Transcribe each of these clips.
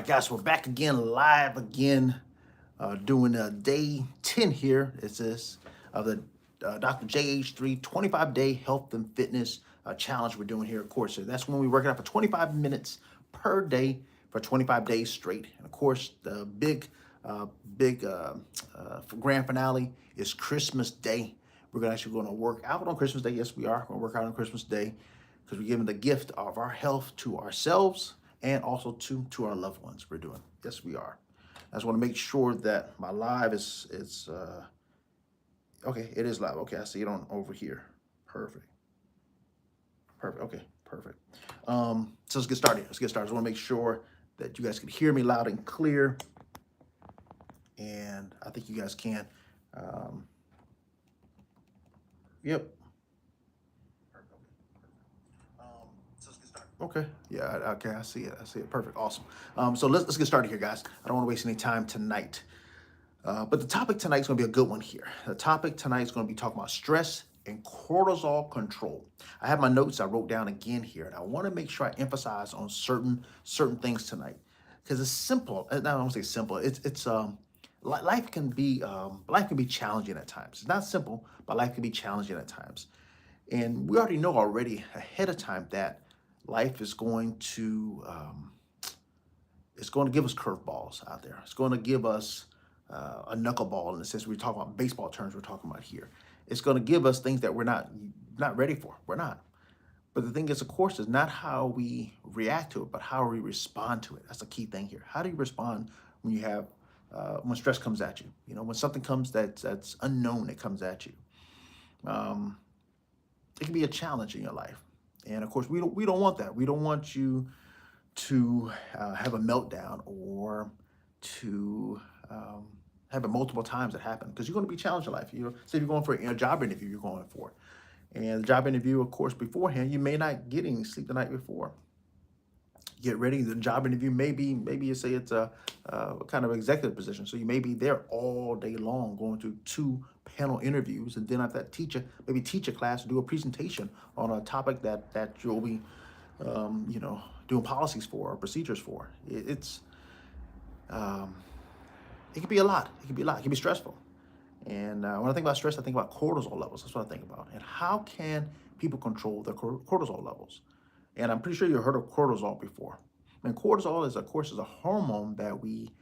guys, we're back again, live again, doing day 10 here. It's this of the DrJH3 25-day health and fitness challenge we're doing here, of course. So that's when we work it out for 25 minutes per day for 25 days straight. And of course, the big grand finale is Christmas Day. We're actually going to work out on Christmas Day. Yes, we are going to work out on Christmas Day because we're giving the gift of our health to ourselves and also to our loved ones. We're doing. Yes, we are. I just want to make sure that my live is okay. It is live. Okay, I see it on over here. Perfect. Perfect. Okay, perfect. So let's get started. Let's get started. I just want to make sure that you guys can hear me loud and clear, and I think you guys can. Yep. Okay. Yeah. Okay. I see it. I see it. Perfect. Awesome. So let's get started here, guys. I don't want to waste any time tonight. But the topic tonight is going to be a good one here. The topic tonight is going to be talking about stress and cortisol control. I have my notes I wrote down again here, and I want to make sure I emphasize on certain things tonight because it's simple. I don't want to say simple. It's life can be challenging at times. It's not simple, but life can be challenging at times. And we already know ahead of time that life is going to give us curveballs out there. It's going to give us a knuckleball in the sense we're talking about baseball terms. We're talking about here. It's going to give us things that we're not ready for. We're not. But the thing is, of course, is not how we react to it, but how we respond to it. That's the key thing here. How do you respond when you have when stress comes at you? You know, when something comes that's unknown, it comes at you. It can be a challenge in your life. And of course, we don't want that. We don't want you to have a meltdown or to have it multiple times that happen because you're going to be challenged in life. You know, say you're going for a job interview, you're going for, and the job interview, of course, beforehand, you may not get any sleep the night before. Get ready. The job interview maybe you say it's a kind of executive position, so you may be there all day long going through 2 panel interviews, and then after that, teach a class, do a presentation on a topic that you'll be doing policies for or procedures for. It could be a lot. It could be a lot. It can be stressful. And when I think about stress, I think about cortisol levels. That's what I think about. And how can people control their cortisol levels? And I'm pretty sure you've heard of cortisol before. And cortisol is, of course, a hormone that we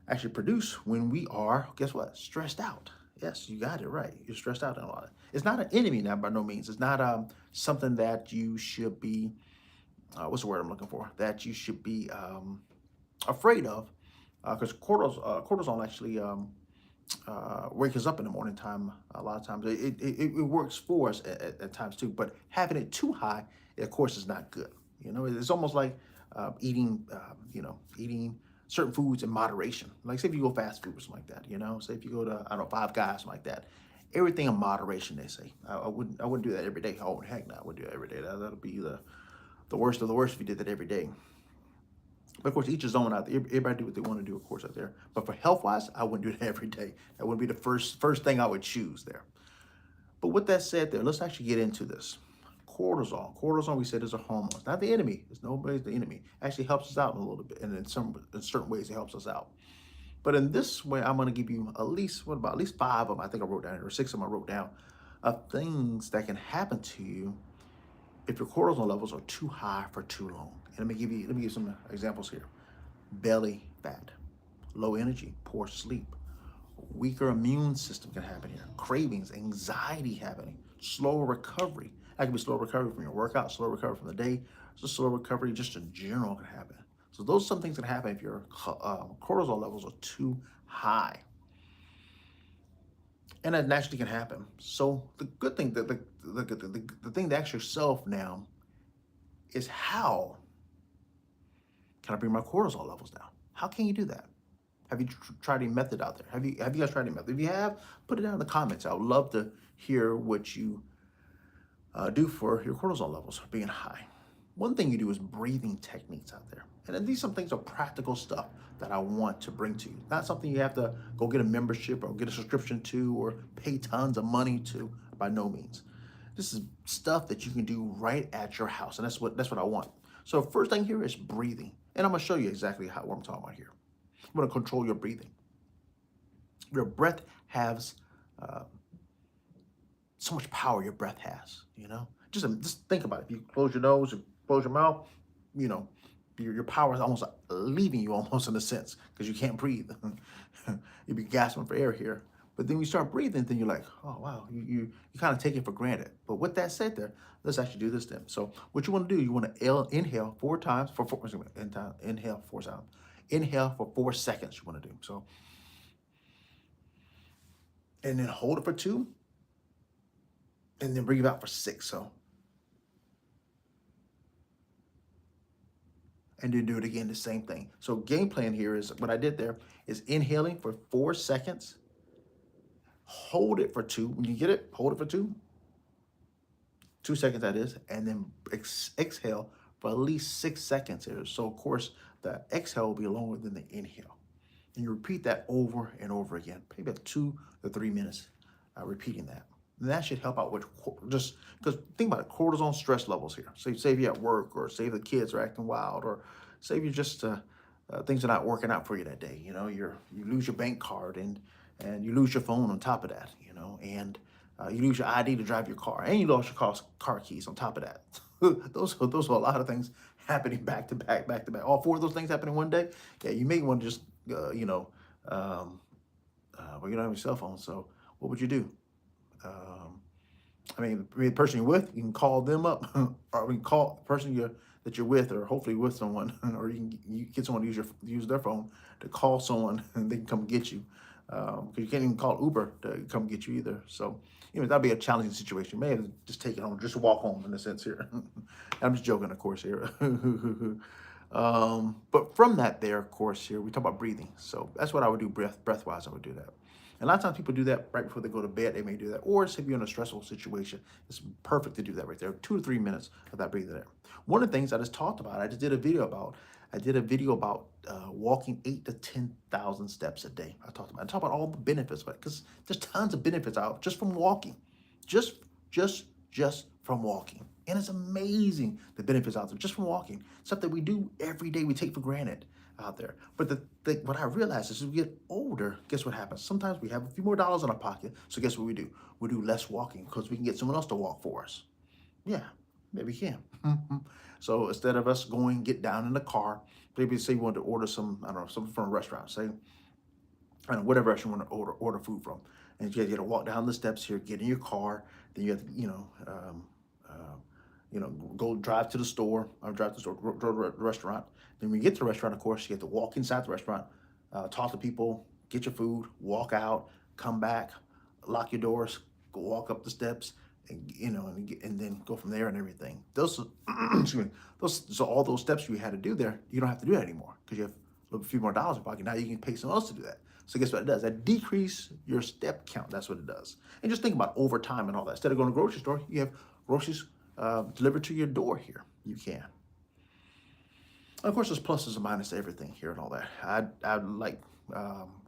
actually produce when we are, guess what, stressed out. Yes, you got it right. You're stressed out a lot. It's not an enemy now, by no means. It's not something that you should be, what's the word I'm looking for? That you should be afraid of. Because cortisol actually wakes us up in the morning time. A lot of times it works for us at times too. But having it too high, of course, is not good. You know, it's almost like eating certain foods in moderation. Like say if you go fast food or something like that. You know, say if you go to Five Guys, something like that. Everything in moderation, they say. I wouldn't do that every day. Oh heck no, I wouldn't do that every day. That'll be the worst of the worst if you did that every day. But of course, each his own out there. Everybody do what they want to do, of course, out there. But for health-wise, I wouldn't do it every day. That would be the first thing I would choose there. But with that said there, let's actually get into this. Cortisol. Cortisol, we said, is a hormone. It's not the enemy. It's nobody's the enemy. It actually helps us out a little bit. And in certain ways, it helps us out. But in this way, I'm going to give you at least 5 of them, I think I wrote down, or 6 of them I wrote down, of things that can happen to you if your cortisol levels are too high for too long. And let me give you some examples here. Belly fat, low energy, poor sleep, weaker immune system can happen here. Cravings, anxiety happening, slow recovery. That can be slow recovery from your workout, slow recovery from the day, just slow recovery just in general can happen. So those are some things that happen if your cortisol levels are too high. And that naturally can happen. So the good thing, the thing to ask yourself now is how can I bring my cortisol levels down? How can you do that? Have you tried a method out there? Have you guys tried a method? If you have, put it down in the comments. I would love to hear what you do for your cortisol levels being high. One thing you do is breathing techniques out there. And then these some things are practical stuff that I want to bring to you. Not something you have to go get a membership or get a subscription to or pay tons of money to, by no means. This is stuff that you can do right at your house. And that's what I want. So first thing here is breathing. And I'm going to show you exactly what I'm talking about here. I'm going to control your breathing. Your breath has uh, so much power. Your breath has, just think about it. If you close your nose and close your mouth, you know, your power is almost leaving you almost in a sense because you can't breathe. You'd be gasping for air here. But then you start breathing, then you're like, oh wow, you kind of take it for granted. But with that said there, let's actually do this then. So what you want to do, you want to inhale 4 times for four, inhale 4 times. Inhale for 4 seconds, you want to do. So, and then hold it for 2, and then breathe out for 6. So, and then do it again, the same thing. So game plan here is what I did there is inhaling for 4 seconds, hold it for 2. When you get it, hold it for 2 seconds that is, and then exhale for at least 6 seconds here. So of course the exhale will be longer than the inhale. And you repeat that over and over again, maybe about 2 to 3 minutes, repeating that. And that should help out with just because think about it, cortisol stress levels here. So say if you're at work, or say the kids are acting wild, or say if you just things are not working out for you that day. You lose your bank card, and you lose your phone on top of that. And you lose your ID to drive your car, and you lost your car keys on top of that. those are a lot of things happening back to back, back to back. All 4 of those things happening one day. Yeah, you may want to just well, you don't have your cell phone, so what would you do? The person you're with, you can call them up, or we can call the person that you're with, or hopefully with someone, or you get someone to use their phone to call someone, and they can come get you, because you can't even call Uber to come get you either. So that'd be a challenging situation. You may have to just take it home, just walk home in a sense here. I'm just joking, of course, here. But from that there, of course, here we talk about breathing. So that's what I would do breath wise. I would do that. And a lot of times people do that right before they go to bed. They may do that, or if you're in a stressful situation, it's perfect to do that right there. 2 to 3 minutes of that breathing there. One of the things I just talked about, I did a video about walking 8 to 10,000 steps a day. I talked about all the benefits of it, because there's tons of benefits out just from walking, just from walking. And it's amazing the benefits out there just from walking. Stuff that we do every day, we take for granted out there. But what I realized is as we get older, guess what happens? Sometimes we have a few more dollars in our pocket. So guess what we do? We do less walking because we can get someone else to walk for us. Yeah, maybe we can. So instead of us get down in the car, maybe say you want to order something from a restaurant, say, I don't know, whatever else you want to order food from. And you got to walk down the steps here, get in your car, then you have to, go drive to the store, or drive to the store, go to the restaurant. Then when you get to the restaurant, of course, you have to walk inside the restaurant, talk to people, get your food, walk out, come back, lock your doors, go walk up the steps, and and then go from there and everything. Those, excuse me, so all those steps you had to do there, you don't have to do that anymore because you have a few more dollars in your pocket. Now you can pay someone else to do that. So guess what it does? That decrease your step count. That's what it does. And just think about overtime and all that. Instead of going to the grocery store, you have groceries delivered to your door here. You can. Of course, there's pluses and minuses to everything here and all that. I like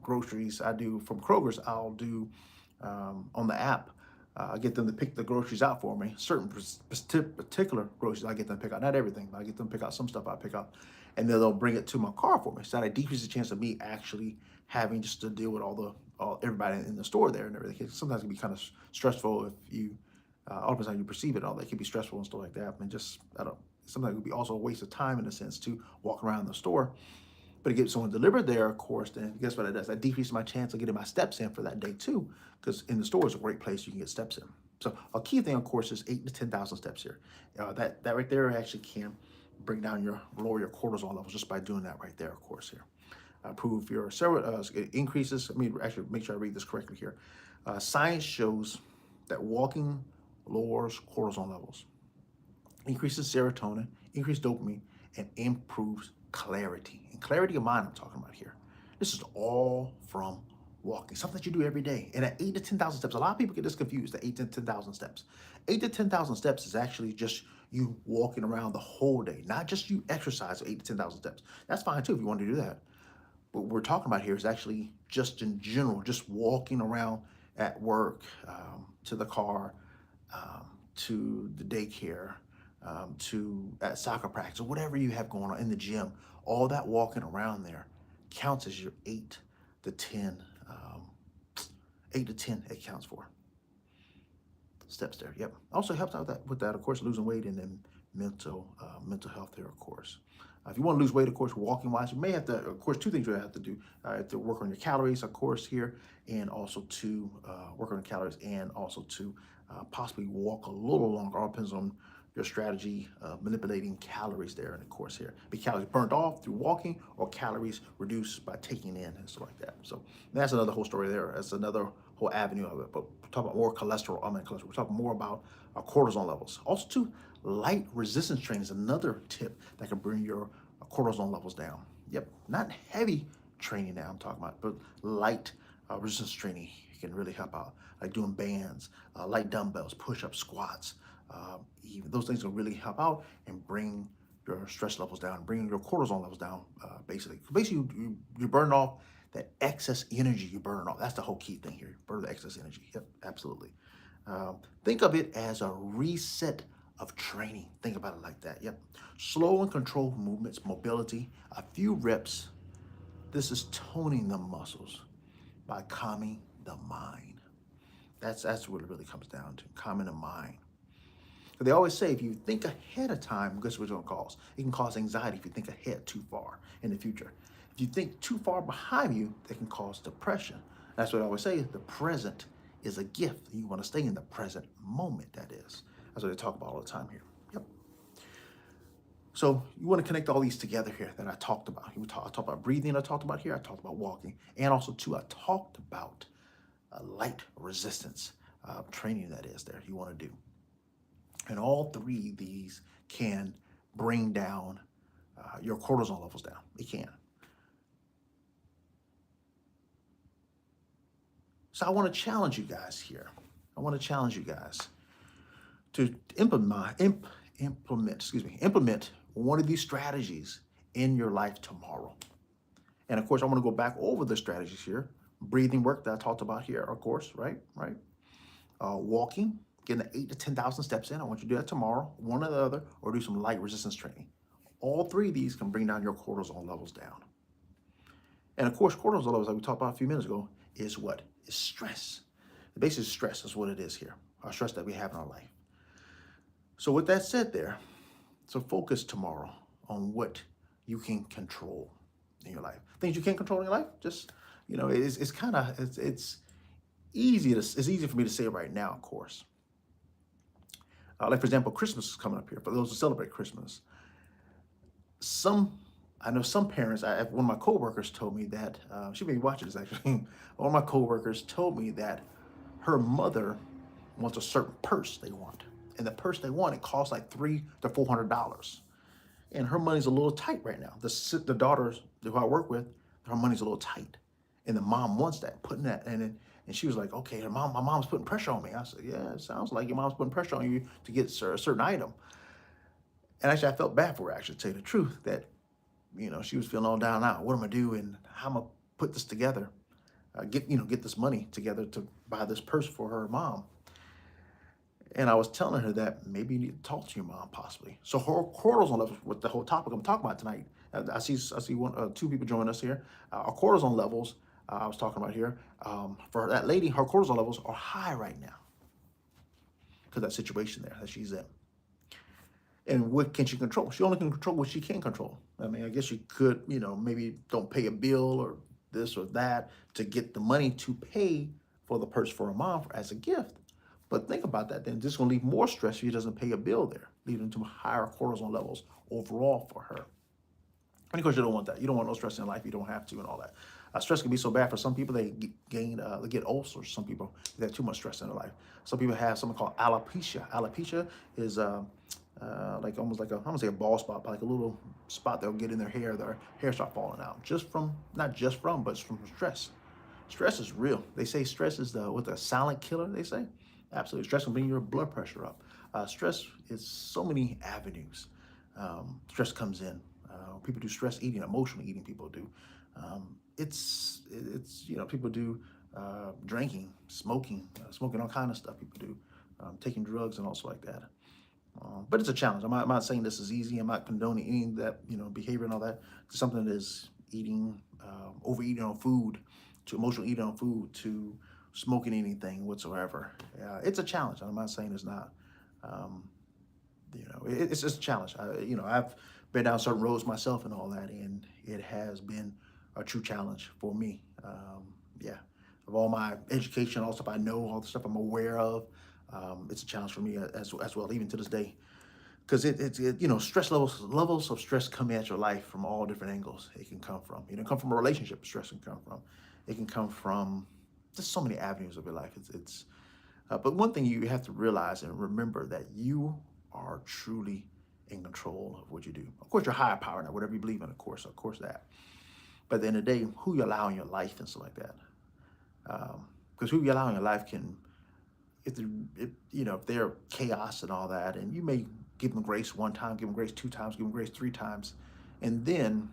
groceries. I do from Kroger's. I'll do on the app. I get them to pick the groceries out for me. Certain particular groceries I get them to pick out. Not everything, but I get them to pick out some stuff I pick out. And then they'll bring it to my car for me. So that decreases the chance of me actually having just to deal with everybody in the store there and everything. Sometimes it can be kind of stressful if you, all depends how you perceive it. All that can be stressful and stuff like that. And just, sometimes it would be also a waste of time in a sense to walk around the store. But to get someone delivered there, of course, then guess what it does? That decreases my chance of getting my steps in for that day too, because in the store is a great place you can get steps in. So a key thing, of course, is 8 to 10,000 steps here. That right there actually can lower your cortisol levels just by doing that right there, of course, here. Improve your increases. Let me actually make sure I read this correctly here. Science shows that walking lowers cortisol levels, increases serotonin, increases dopamine, and improves clarity. And clarity of mind I'm talking about here. This is all from walking, something that you do every day. And at 8 to 10,000 steps, a lot of people get this confused, the 8 to 10,000 steps. 8 to 10,000 steps is actually just you walking around the whole day, not just you exercise 8 to 10,000 steps. That's fine too if you want to do that. But what we're talking about here is actually just in general, just walking around at work, to the car, to the daycare, to at soccer practice or whatever you have going on in the gym, all that walking around there counts as your 8 to 10, 8 to 10 it counts for steps there. Yep. Also helps out with that, of course, losing weight and then mental health there, of course. If you want to lose weight, of course, walking wise, you may have to, of course, two things you have to do. You have to work on your calories, of course, here, and also to work on your calories and also to possibly walk a little longer. All depends on your strategy of manipulating calories there, and of course here, be calories burnt off through walking or calories reduced by taking in and stuff like that. So that's another whole story there. That's another whole avenue of it. But we're talking about more cholesterol. We're talking more about our cortisol levels. Also, too, light resistance training is another tip that can bring your cortisol levels down. Yep, not heavy training now I'm talking about, but light resistance training can really help out. Like doing bands, light dumbbells, push-ups, squats. Even those things will really help out and bring your stress levels down, bring your cortisol levels down. Basically, you burn off that excess energy. You burn off. That's the whole key thing here. Burn the excess energy. Yep, absolutely. Think of it as a reset of training. Think about it like that. Yep. Slow and controlled movements, mobility, a few reps. This is toning the muscles by calming the mind. That's what it really comes down to, calming the mind. So they always say if you think ahead of time, guess what it's going to cause? It can cause anxiety if you think ahead too far in the future. If you think too far behind you, it can cause depression. That's what I always say, the present is a gift. You want to stay in the present moment, that is. That's what they talk about all the time here. Yep. So you want to connect all these together here that I talked about. I talked about breathing, I talked about here, I talked about walking, and also too, I talked about light resistance training that is there you want to do. And all three of these can bring down your cortisol levels down. It can. So I want to challenge you guys here. I want to challenge you guys to implement one of these strategies in your life tomorrow. And of course, I want to go back over the strategies here. Breathing work that I talked about here, of course, right? Walking, getting the 8 to 10,000 steps in. I want you to do that tomorrow, one or the other, or do some light resistance training. All three of these can bring down your cortisol levels down. And of course, cortisol levels, like we talked about a few minutes ago, is what? Is stress. The basis of stress is what it is here, our stress that we have in our life. So with that said there, so focus tomorrow on what you can control in your life. Things you can't control in your life, just, it's easy for me to say right now, of course. Like for example, Christmas is coming up here. For those who celebrate Christmas, I know some parents. One of my coworkers told me that she may be watching this actually. One of my coworkers told me that her mother wants a certain purse they want, and the purse they want, it costs like $300 to $400, and her money's a little tight right now. The daughters who I work with, her money's a little tight, and the mom wants that, putting that, and she was like, okay, my mom's putting pressure on me. I said, yeah, it sounds like your mom's putting pressure on you to get a certain item. And actually, I felt bad for her, actually, to tell you the truth, that, she was feeling all down out. What am I doing? And how am I put this together? Get this money together to buy this purse for her mom. And I was telling her that maybe you need to talk to your mom, possibly. So her cortisol levels, with the whole topic I'm talking about tonight, I see two people join us here. Our cortisol levels, I was talking about here, for that lady, her cortisol levels are high right now because that situation there that she's in. And what can she control? She only can control what she can control. I mean, I guess she could, maybe don't pay a bill or this or that to get the money to pay for the purse for her mom as a gift. But think about that, then this is going to leave more stress if she doesn't pay a bill there, leading to higher cortisol levels overall for her. And of course, you don't want that. You don't want no stress in life. You don't have to and all that. Stress can be so bad for some people, they get ulcers. Some people, they have too much stress in their life. Some people have something called alopecia. Alopecia is like almost like I'm gonna say a bald spot, but like a little spot they'll get in their hair start falling out. But it's from stress. Stress is real. They say stress is the silent killer, they say. Absolutely. Stress can bring your blood pressure up. Stress is so many avenues. Stress comes in. People do stress eating, emotional eating. People do. It's people do drinking, smoking all kind of stuff. People do taking drugs and also like that. But it's a challenge. I'm not saying this is easy. I'm not condoning any of that, behavior and all that. It's something that is eating, overeating on food, to emotional eating on food, to smoking anything whatsoever. It's a challenge. I'm not saying it's not. Um, it's just a challenge. I've been down certain roads myself and all that, and it has been a true challenge for me. Yeah, of all my education, all the stuff I know, all the stuff I'm aware of, it's a challenge for me as well, even to this day. Because stress levels of stress come at your life from all different angles. It can come from, come from a relationship. Stress can come from. It can come from just so many avenues of your life. But one thing you have to realize and remember, that you are truly in control of what you do. Of course, your higher power, now whatever you believe in, of course that. But at the end of the day, who you allow in your life and stuff like that. Because who you allow in your life can, if they're chaos and all that, and you may give them grace one time, give them grace two times, give them grace three times, and then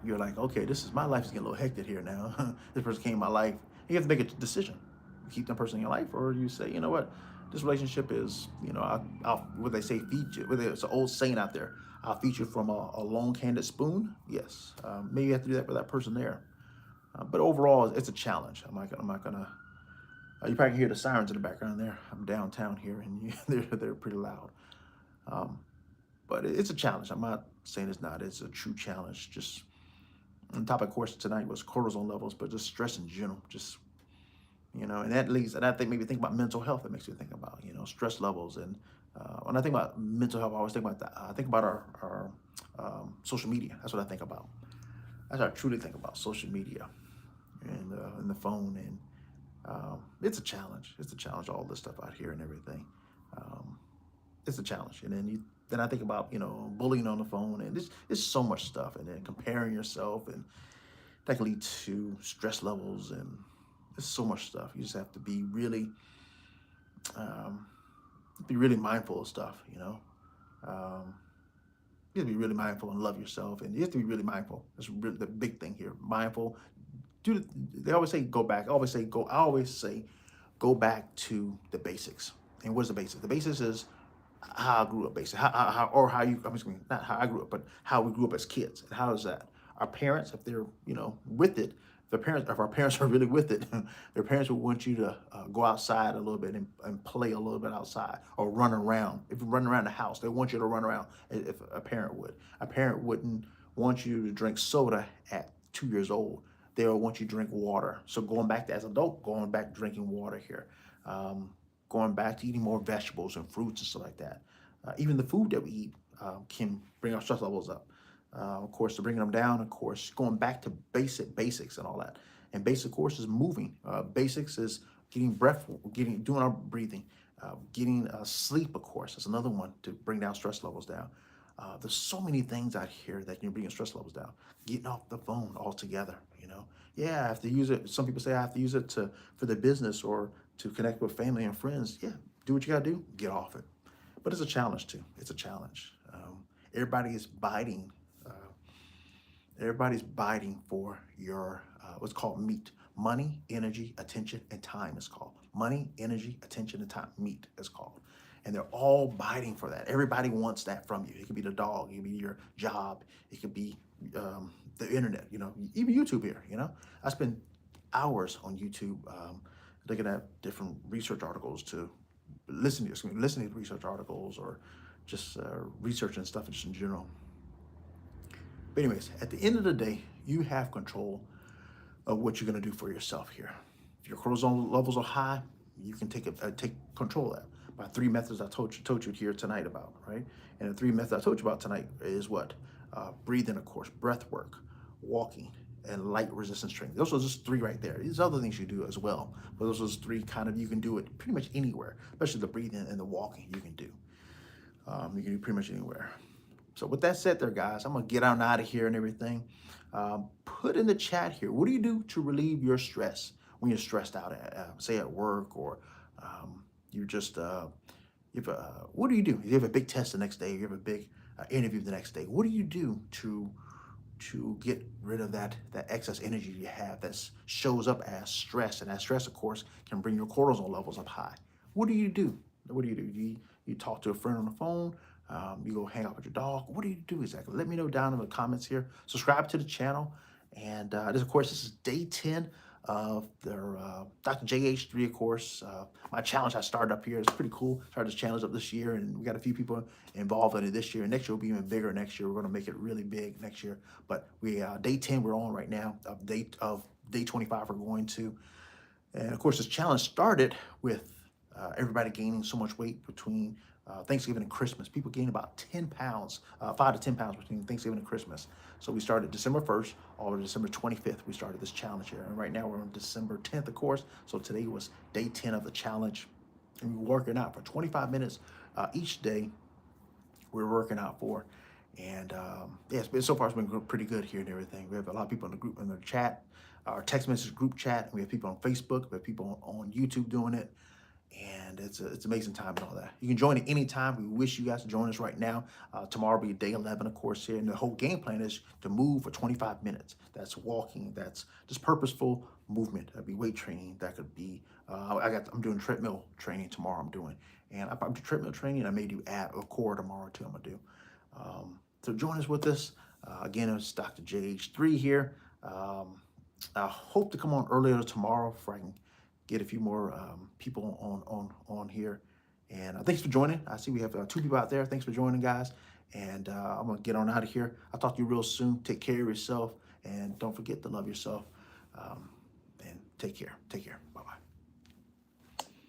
you're like, okay, my life is getting a little hectic here now. This person came in my life. You have to make a decision. You keep that person in your life, or you say, you know what, this relationship is, I'll what they say, feed you. It's an old saying out there. I'll feed you from a long-handed spoon. Yes, maybe you have to do that for that person there. But overall, it's a challenge. I'm not gonna. You probably can hear the sirens in the background there. I'm downtown here, and they're pretty loud. Um, but it's a challenge. I'm not saying it's not. It's a true challenge. Just on top of course tonight was cortisol levels, but just stress in general. Just and that leads, and I think maybe think about mental health. That makes me think about stress levels, and when I think about mental health, I always think about that. I think about our social media. That's what I think about. That's what I truly think about, social media and the phone, and it's a challenge. It's a challenge. All this stuff out here and everything. Um, it's a challenge. And then I think about bullying on the phone, and it's so much stuff, and then comparing yourself, and that can lead to stress levels, and there's so much stuff. You just have to um, be really mindful of stuff. You have to be really mindful and love yourself, and you have to be really mindful. That's really the big thing here. Mindful. They always say go back. I always say go back to the basics. And what is the basics? The basics is how I grew up, basically, how you. I'm just mean, not how I grew up, but how we grew up as kids. And how is that? Our parents, if they're with it, if our parents are really with it, their parents would want you to go outside a little bit, and play a little bit outside, or run around. If you run around the house, they want you to run around. If a parent would, a parent wouldn't want you to drink soda at 2 years old. They would want you to drink water. So going back to as an adult, going back drinking water here. Going back to eating more vegetables and fruits and stuff like that. Even the food that we eat can bring our stress levels up. Of course, to bring them down, of course, going back to basics and all that. And basic, of course, is moving. Basics is getting breath, doing our breathing, getting sleep, of course. That's another one to bring down stress levels down. There's so many things out here that can bring your stress levels down. Getting off the phone altogether, Yeah, I have to use it. Some people say I have to use it for the business or to connect with family and friends. Yeah, do what you gotta do. Get off it. But it's a challenge too. It's a challenge. Everybody is biting. Everybody's biting for your what's called meat. Money, energy, attention, and time is called. Money, energy, attention, and time. Meat is called. And they're all biting for that. Everybody wants that from you. It could be the dog, it could be your job, it could be the internet, even YouTube here, I spend hours on YouTube looking at different research articles to listening to research articles, or just researching stuff just in general. But anyways, at the end of the day, you have control of what you're going to do for yourself here. If your cortisol levels are high, you can take control of that by three methods I told you here tonight about, right? And the three methods I told you about tonight is what? Breathing, of course, breath work, walking, and light resistance training. Those are just three right there. There's other things you do as well, but those are just three you can do it pretty much anywhere, especially the breathing and the walking you can do. You can do pretty much anywhere. So with that said there, guys, I'm going to get on out of here and everything. Put in the chat here, what do you do to relieve your stress when you're stressed out, say at work, or you're just, what do you do? You have a big test the next day, you have a big interview the next day. What do you do to get rid of that excess energy you have that shows up as stress? And that stress, of course, can bring your cortisol levels up high. What do you do? What do you do? You talk to a friend on the phone. You go hang out with your dog. What do you do exactly? Let me know down in the comments here. Subscribe to the channel. And this, of course, this is day 10 of their DrJH3, of course. My challenge I started up here is pretty cool. Started this challenge up this year, and we got a few people involved in it this year. Next year will be even bigger. Next year we're going to make it really big next year. But we day 10 we're on right now. Day 25 we're going to. And of course, this challenge started with everybody gaining so much weight between Thanksgiving and Christmas. People gained about 10 pounds, 5 to 10 pounds between Thanksgiving and Christmas. So we started December 1st, all to December 25th, we started this challenge here. And right now we're on December 10th, of course. So today was day 10 of the challenge. And we're working out for 25 minutes each day. We're working out for. And yeah, so far it's been pretty good here and everything. We have a lot of people in the group, in the chat, our text message group chat. We have people on Facebook. We have people on YouTube doing it. And it's amazing time and all that. You can join at any time. We wish you guys to join us right now. Tomorrow will be day 11, of course, here. And the whole game plan is to move for 25 minutes. That's walking. That's just purposeful movement. That'd be weight training. That could be, I'm doing treadmill training tomorrow. I'm doing. And I'm doing treadmill training. I may do ab or core tomorrow too. I'm going to do. So join us with us. Again, it's DrJH3 here. I hope to come on earlier tomorrow if I can get a few more people on here. And thanks for joining. I see we have 2 people out there. Thanks for joining, guys. And I'm going to get on out of here. I'll talk to you real soon. Take care of yourself. And don't forget to love yourself. And take care. Take care.